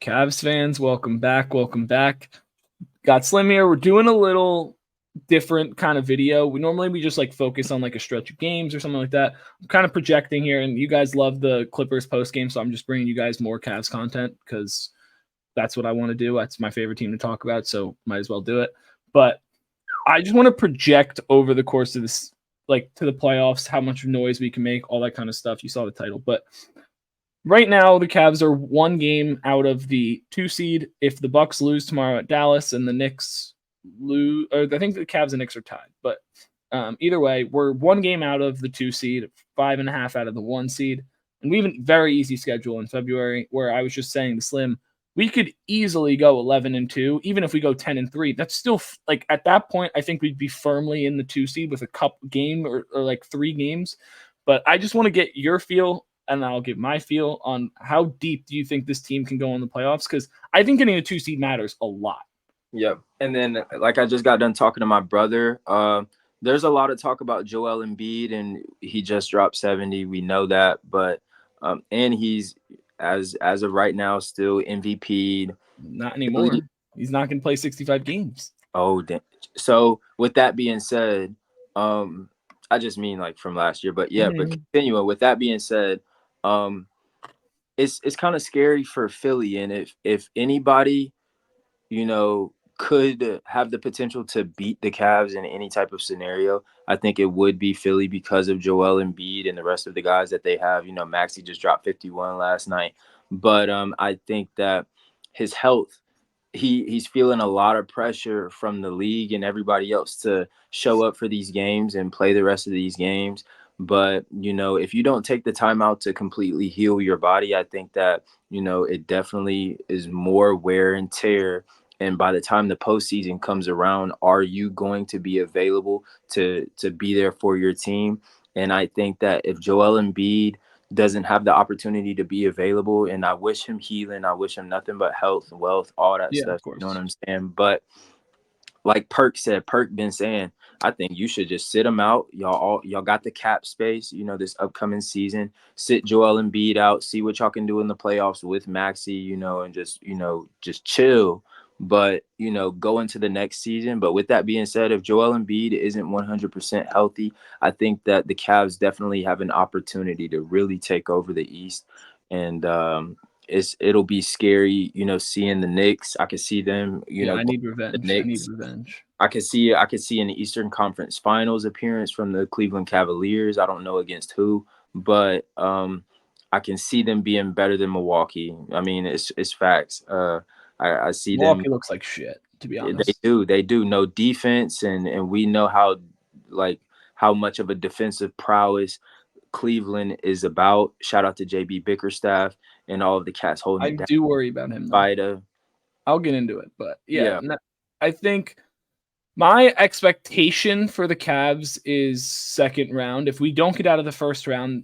Cavs fans, welcome back. Welcome back. Got Slim here. We're doing a little different kind of video. We just like focus on like a stretch of games or something like that. I'm kind of projecting here, and you guys love the Clippers post game, so I'm just bringing you guys more Cavs content because that's what I want to do. That's my favorite team to talk about, so might as well do it. But I just want to project over the course of this, like to the playoffs, how much noise we can make, all that kind of stuff. You saw the title, but right now, the Cavs are one game out of the 2 seed. If the Bucks lose tomorrow at Dallas and the Knicks lose, or I think the Cavs and Knicks are tied. But either way, we're one game out of the 2 seed, 5.5 out of the 1 seed, and we have a very easy schedule in February. Where I was just saying to Slim, we could easily go 11-2, even if we go 10-3. That's still like at that point, I think we'd be firmly in the 2 seed with a cup game or like 3 games. But I just want to get your feel, and I'll give my feel on how deep do you think this team can go in the playoffs? Because I think getting a 2 seed matters a lot. Yep. And then, like I just got done talking to my brother, there's a lot of talk about Joel Embiid, and he just dropped 70. We know that, but and he's as of right now still MVP. Not anymore. He's not going to play 65 games. Oh, damn. So with that being said, I just mean like from last year, but yeah. But continuing with that being said, it's kind of scary for Philly, and if anybody, could have the potential to beat the Cavs in any type of scenario, I think it would be Philly because of Joel Embiid and the rest of the guys that they have. Maxey just dropped 51 last night, but I think that his health, he's feeling a lot of pressure from the league and everybody else to show up for these games and play the rest of these games. But, if you don't take the time out to completely heal your body, I think that, it definitely is more wear and tear. And by the time the postseason comes around, are you going to be available to be there for your team? And I think that if Joel Embiid doesn't have the opportunity to be available, and I wish him healing, I wish him nothing but health, wealth, all that stuff. Of course. You know what I'm saying? But like Perk been saying, I think you should just sit him out. Y'all got the cap space, this upcoming season. Sit Joel Embiid out, see what y'all can do in the playoffs with Maxey, and just chill. But, go into the next season. But with that being said, if Joel Embiid isn't 100% healthy, I think that the Cavs definitely have an opportunity to really take over the East. And it'll be scary, seeing the Knicks. I can see them, I need revenge. I could see an Eastern Conference Finals appearance from the Cleveland Cavaliers. I don't know against who, but I can see them being better than Milwaukee. I mean, it's facts. I see Milwaukee looks like shit, to be honest. They do. No defense, and we know how much of a defensive prowess Cleveland is about. Shout out to JB Bickerstaff and all of the cats holding it down. I do worry about him, though. I'll get into it, but I think my expectation for the Cavs is second round. If we don't get out of the first round,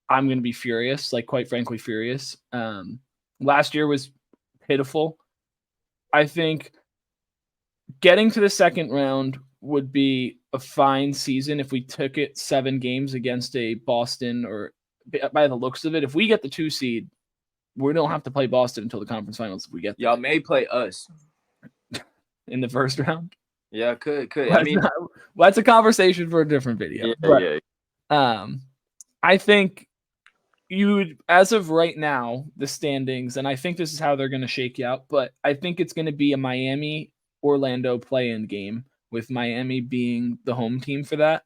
I'm going to be furious, like quite frankly furious. Last year was pitiful. I think getting to the second round would be a fine season if we took it 7 games against a Boston, or by the looks of it, if we get the 2 seed, we don't have to play Boston until the conference finals. If we get y'all may play us in the first round. Yeah, could. That's a conversation for a different video. I think you would, as of right now, the standings, and I think this is how they're going to shake out, but I think it's going to be a Miami-Orlando play-in game, with Miami being the home team for that,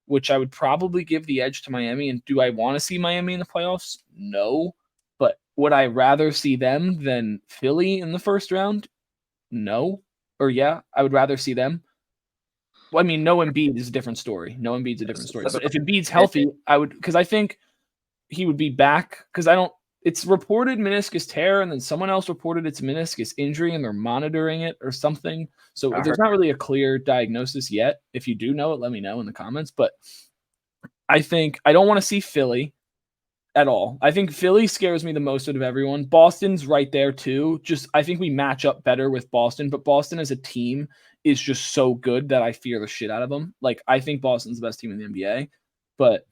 which I would probably give the edge to Miami. And do I want to see Miami in the playoffs? No. But would I rather see them than Philly in the first round? No. Or yeah, I would rather see them. Well, I mean, no Embiid is a different story. But if Embiid's healthy, I would, because I think he would be back, because it's reported meniscus tear, and then someone else reported it's meniscus injury, and they're monitoring it or something. So there's not really a clear diagnosis yet. If you do know it, let me know in the comments. But I think I don't want to see Philly at all. I think Philly scares me the most out of everyone. Boston's right there too. Just I think we match up better with Boston, but Boston as a team is just so good that I fear the shit out of them. Like, I think Boston's the best team in the NBA, but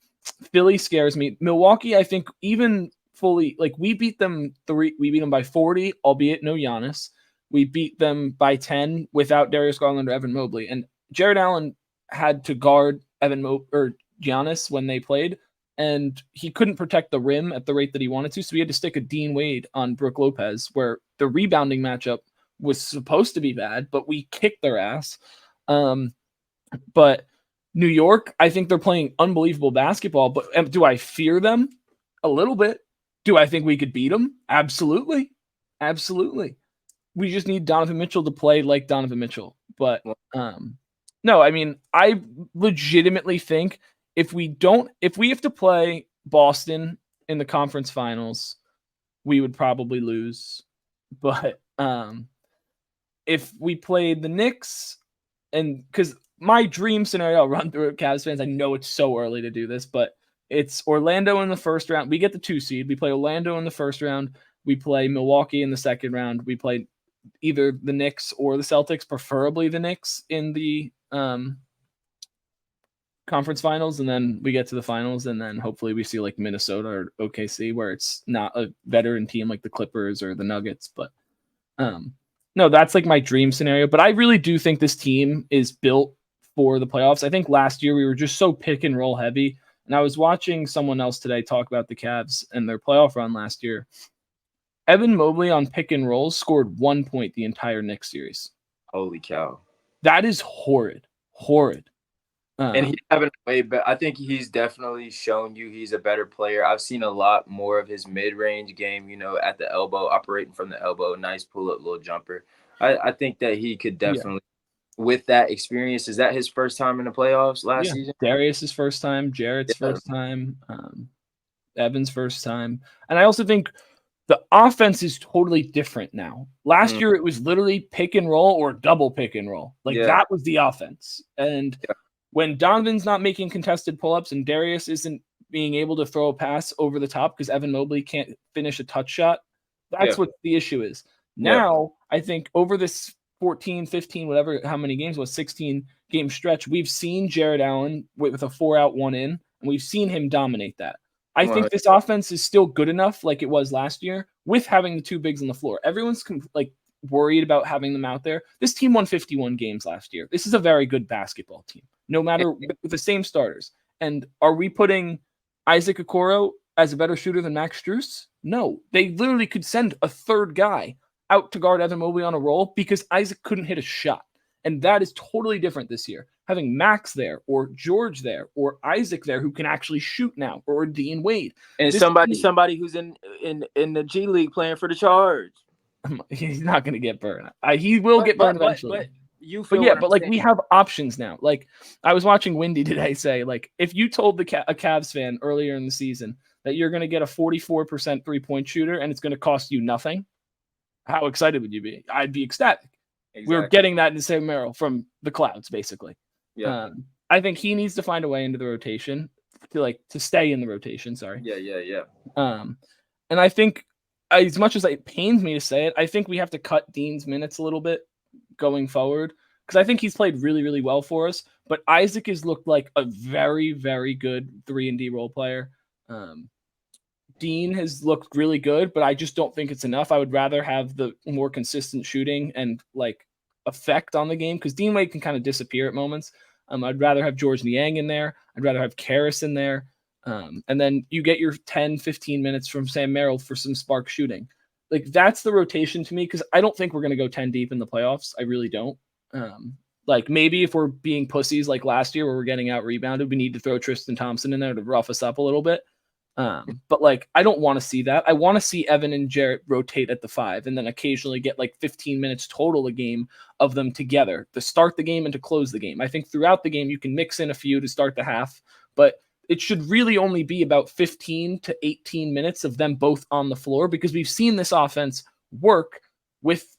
Philly scares me. Milwaukee, I think even fully like we beat them by 40, albeit no Giannis. We beat them by 10 without Darius Garland or Evan Mobley. And Jared Allen had to guard or Giannis when they played, and he couldn't protect the rim at the rate that he wanted to. So he had to stick a Dean Wade on Brook Lopez, where the rebounding matchup was supposed to be bad, but we kicked their ass. But New York, I think they're playing unbelievable basketball. But do I fear them? A little bit. Do I think we could beat them? Absolutely. Absolutely. We just need Donovan Mitchell to play like Donovan Mitchell. But no, I mean, I legitimately think if we have to play Boston in the conference finals, we would probably lose. But if we played the Knicks, and because my dream scenario, I'll run through it, Cavs fans. I know it's so early to do this, but it's Orlando in the first round. We get the 2 seed. We play Orlando in the first round. We play Milwaukee in the second round. We play either the Knicks or the Celtics, preferably the Knicks in the conference finals, and then we get to the finals, and then hopefully we see like Minnesota or OKC, where it's not a veteran team like the Clippers or the Nuggets. But no, that's like my dream scenario. But I really do think this team is built for the playoffs. I think last year we were just so pick and roll heavy. And I was watching someone else today talk about the Cavs and their playoff run last year. Evan Mobley on pick and rolls scored 1 point the entire Knicks series. Holy cow. That is horrid. Horrid. And he's having way better. I think he's definitely shown you he's a better player. I've seen a lot more of his mid-range game, at the elbow, operating from the elbow, nice pull-up little jumper. I think that he could definitely, with that experience, is that his first time in the playoffs last season? Darius's first time, Jarrett's first time, Evan's first time. And I also think the offense is totally different now. Last year, it was literally pick and roll or double pick and roll. That was the offense. And when Donovan's not making contested pull-ups and Darius isn't being able to throw a pass over the top because Evan Mobley can't finish a touch shot, that's what the issue is. Now, I think over this 14, 15, whatever, how many games was 16 game stretch, we've seen Jared Allen with a 4-out, 1-in, and we've seen him dominate that. I think this offense is still good enough like it was last year with having the 2 bigs on the floor. Everyone's worried about having them out there. This team won 51 games last year. This is a very good basketball team, no matter with the same starters. And are we putting Isaac Okoro as a better shooter than Max Strus? No. They literally could send a third guy out to guard Evan Mobley on a roll because Isaac couldn't hit a shot. And that is totally different this year. Having Max there or George there or Isaac there who can actually shoot now, or Dean Wade. And somebody who's in the G League playing for the Charge. He's not going to get burned. He will get burned eventually. But we have options now. Like I was watching Windy today say, like, if you told a Cavs fan earlier in the season that you're going to get a 44% 3-point shooter and it's going to cost you nothing, how excited would you be? I'd be ecstatic. Exactly. We're getting that in Sam Merrill from the clouds, basically. Yeah. I think he needs to find a way into the rotation to stay in the rotation. Sorry. Yeah. And I think, as much as it pains me to say it, I think we have to cut Dean's minutes a little bit going forward because I think he's played really, really well for us. But Isaac has looked like a very, very good 3-and-D role player. Dean has looked really good, but I just don't think it's enough. I would rather have the more consistent shooting and effect on the game because Dean Wade can kind of disappear at moments. I'd rather have George Niang in there. I'd rather have Karras in there. And then you get your 10, 15 minutes from Sam Merrill for some spark shooting. That's the rotation to me because I don't think we're going to go 10 deep in the playoffs. I really don't. Maybe if we're being pussies like last year where we're getting out rebounded, we need to throw Tristan Thompson in there to rough us up a little bit. But I don't want to see that. I want to see Evan and Jarrett rotate at the 5 and then occasionally get 15 minutes total a game of them together to start the game and to close the game. I think throughout the game, you can mix in a few to start the half, but it should really only be about 15 to 18 minutes of them both on the floor because we've seen this offense work with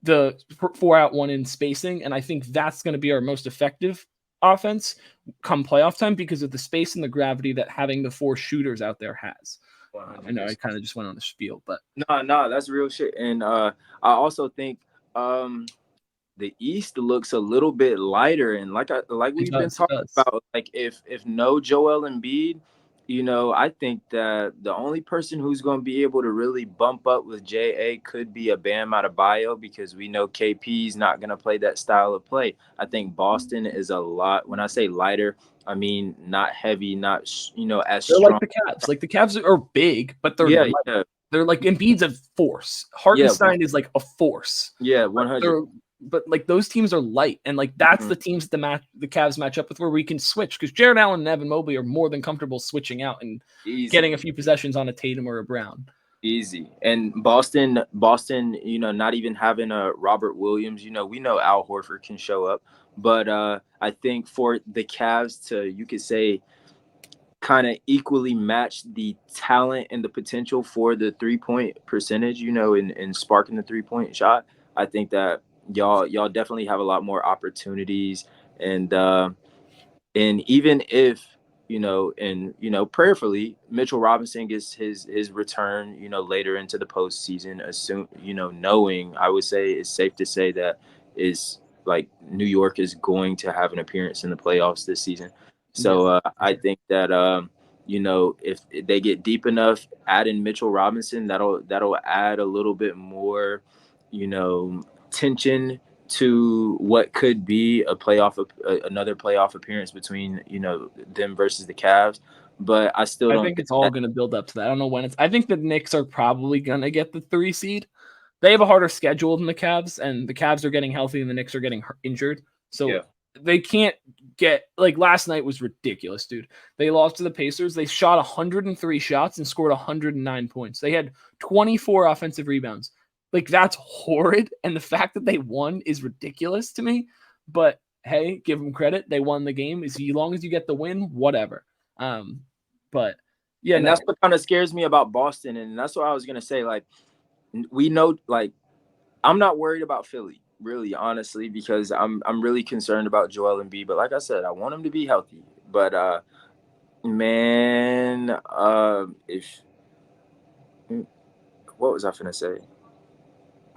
the 4-out, 1-in spacing. And I think that's going to be our most effective offense come playoff time because of the space and the gravity that having the 4 shooters out there has. I know I kind of just went on the spiel, but no, that's real shit. And I also think the East looks a little bit lighter, and like we've been talking about, if no Joel Embiid, I think that the only person who's going to be able to really bump up with JA could be a Bam Adebayo, because we know KP's not going to play that style of play. I think Boston is a lot. When I say lighter, I mean not heavy, not as They're like strong. the Cavs. Like the Cavs are big, but they're Yeah, light. yeah, They're like Embiid's a force. yeah, Hartenstein is like a force. yeah, But 100. they're but like those teams are light, and like that's the teams the Cavs match up with where we can switch because Jared Allen and Evan Mobley are more than comfortable switching out and getting Easy. a few possessions on a Tatum or a Brown. Easy. And Boston, not even having a Robert Williams, we know Al Horford can show up. But I think for the Cavs to, you could say, kind of equally match the talent and the potential for the 3-point percentage, in sparking the 3-point shot, I think that y'all definitely have a lot more opportunities. And even if, prayerfully, Mitchell Robinson gets his return, later into the postseason, assume, knowing, I would say it's safe to say that is like New York is going to have an appearance in the playoffs this season. So I think that if they get deep enough, add in Mitchell Robinson, that'll add a little bit more, tension to what could be another playoff appearance between them versus the Cavs. But I still I don't think think it's all that. going to build up to that. I don't know when it's. I think the Knicks are probably going to get the 3 seed. They have a harder schedule than the Cavs, and the Cavs are getting healthy, and the Knicks are getting injured. So Yeah. they can't get like last night was ridiculous, dude. They lost to the Pacers. They shot 103 shots and scored 109 points. They had 24 offensive rebounds. Like that's horrid, and the fact that they won is ridiculous to me. But hey, give them credit. They won the game. As long as you get the win, whatever. But yeah, And no, that's what kind of scares me about Boston, and that's what I was gonna say. Like, we know, like, I'm not worried about Philly, really, honestly, because I'm really concerned about Joel Embiid. But like I said, I want him to be healthy. But man, if what was I gonna say?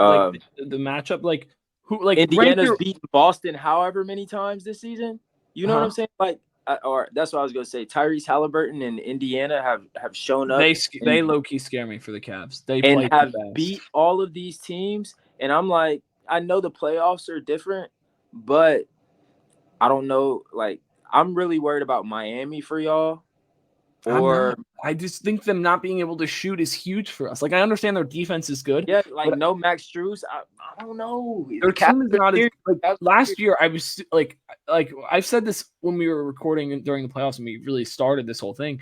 like Um, the matchup, like who, like rank Indiana's your. beaten Boston however many times this season. You know what I'm Huh? saying? Like, or that's what I was gonna say. Tyrese Halliburton and Indiana have shown up They low key scare me for the Cavs. They and play too have fast. beat all of these teams. And I'm like, I know the playoffs are different, but I don't know. Like, I'm really worried about Miami for y'all. I'm Or not. I just think them not being able to shoot is huge for us. Like I understand their defense is good, yeah, like but no Max Strus. I don't know. their The Cavs team is are not as serious. like Cavs are last serious. year. I was like I've said this when we were recording during the playoffs and we really started this whole thing.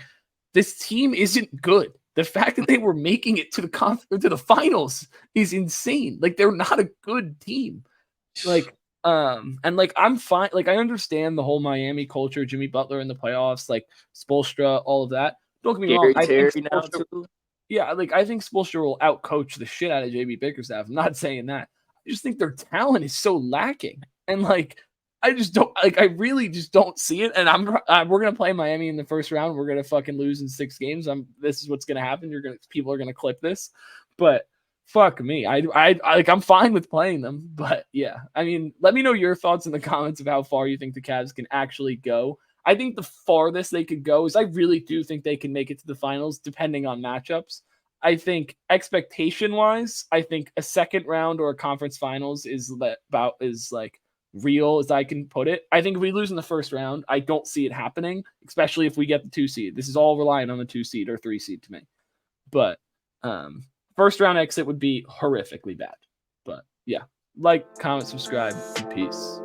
This team isn't good. The fact that they were making it to the finals is insane. Like they're not a good team. Like and like I'm fine. Like I understand the whole Miami culture, Jimmy Butler in the playoffs, like Spoelstra, all of that. Don't get me wrong. Scary I think Terry now Spoelstra, too. yeah, like I think Spoelstra will outcoach the shit out of JB Bickerstaff. I'm not saying that. I just think their talent is so lacking, and like I just don't like. I really just don't see it. And we're gonna play Miami in the first round. We're gonna fucking lose in 6 games. This is what's gonna happen. People are gonna clip this, but fuck me. I'm fine with playing them, but yeah. I mean, let me know your thoughts in the comments of how far you think the Cavs can actually go. I think the farthest they could go is I really do think they can make it to the finals depending on matchups. I think expectation wise, I think a second round or a conference finals is about as like real as I can put it. I think if we lose in the first round, I don't see it happening, especially if we get the 2 seed. This is all relying on the 2 seed or 3 seed to me. But um first round exit would be horrifically bad. But yeah, like, comment, subscribe, and peace.